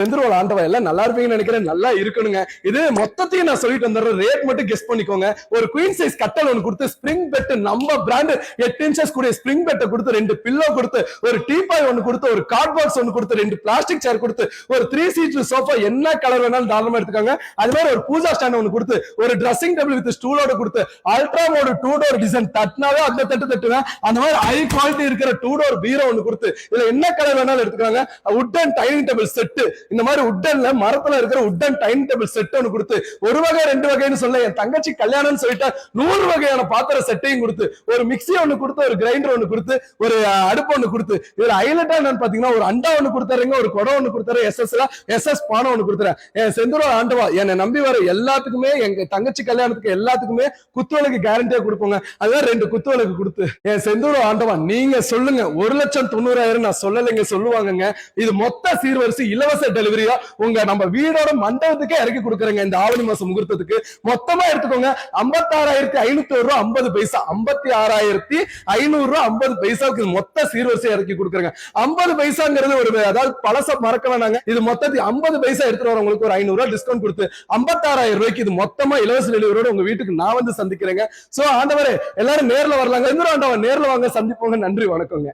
செந்துருவ ஆண்டவா எல்லாம் நல்லா இருப்பீங்கன்னு நினைக்கிறேன். நல்லா இருக்கணுங்க. இது மொத்தத்தையும் நான் சொல்லிட்டு வந்துடுறேன். ரேட் மட்டும் கெஸ் பண்ணிக்கோங்க. ஒரு குயின் சைஸ் கட்டல் ஒன்று கொடுத்து ஸ்பிரிங் பெட் நம்ம பிராண்ட் 8 இன்ச்சஸ் கூடிய ஸ்பிரிங் பெட்டை கொடுத்து 2 பில்லோ கொடுத்து ஒரு டீபாய் ஒன்று கொடுத்து ஒரு கார்ட் பாக்ஸ் ஒன்று கொடுத்து 2 பிளாஸ்டிக் சேர் கொடுத்து ஒரு 3 சீட் சோஃபா என்ன கலர் வேணாலும் தாராளமா எடுத்துக்காங்க. அது மாதிரி ஒரு பூஜா ஸ்டாண்ட் ஒன்று கொடுத்து ஒரு ட்ரெஸ்ஸிங் டேபிள் வித் ஸ்டூலோட கொடுத்து அல்ட்ரா மோடு 2 டோர் டிசைன் தட்டினாவே அந்த தட்டு தட்டுவேன். அந்த மாதிரி ஹை குவாலிட்டி இருக்கிற 2 டோர் பீரோ ஒன்று கொடுத்து இதுல என்ன கலர் வேணாலும் எடுத்துக்காங்க. உட்டன் டைனிங் டேபிள் செட்டு இந்த மாதிரி உட்டன்ல மரத்துல இருக்கிற உட்டன் டைனிங் டேபிள் செட் ஒன்று கொடுத்து ஒரு வகை 2 வகைன்னு சொல்ல என் தங்கச்சி கல்யாணம்னு சொல்லிட்டு 100 வகையான பாத்திர செட்டையும் கொடுத்து ஒரு மிக்சி ஒன்று கொடுத்து ஒரு கிரைண்டர் ஒன்று கொடுத்து ஒரு அடுப்பு ஒன்று கொடுத்து இதுல ஹைலைட்டா என்னன்னு பாத்தீங்கன்னா ஒரு அண்டா ஒன்று கொடுத்தாருங்க, ஒரு குடம் ஒன்று கொடுத்தாரு, எஸ்எஸ் பானை ஒன்று கொடுத்துறேன். என் செந்தூர ஆண்டவா என்னை நம்பி வர எல்லாத்துக்குமே எங்க தங்கச்சி கல்யாணத்துக்கு எல்லாத்துக்குமே குத்துவலுக்கு கேரண்டியா கொடுப்போங்க. அதுதான் 2 குத்துவலுக்கு கொடுத்து என் செந்தூர ஆண்டவா நீங்க சொல்லுங்க 1,90,000 நான் சொல்லலைங்க சொல்லுவாங்கங்க. இது மொத்த சீர்வரிசை இலவச டெலிவரியா உங்க நம்ம வீடோட மண்டபத்துக்கே இறக்கி கொடுக்குறேங்க. இந்த ஆவணி மாசம் முகூர்த்தத்துக்கு மொத்தமா எடுத்துக்கோங்க. 56,500 ரூபாய் 50 பைசா 56,500 ரூபாய் 50 பைசாவுக்கு மொத்த சீர்வரிசை இறக்கி கொடுக்குறேங்க. 50 பைசாங்கிறது ஒரு அதாவது பழச மறக்க வேணாங்க. இது மொத்தத்தை 50 பைசா எடுத்துட்டு வரவங்களுக்கு ஒரு 500 ரூபாய் டிஸ்கவுண்ட் கொடுத்து 56,000 ரூபாய்க்கு இது மொத்தமா இலவச டெலிவரியோட உங்க வீட்டுக்கு நான் வந்து சந்திக்கிறேங்க. சோ ஆண்டவரே எல்லாரும் நேர்ல வரலாங்க. ஆண்டவன் நேர்ல வாங்க சந்திப்போங்க. நன்றி வணக்கங்க.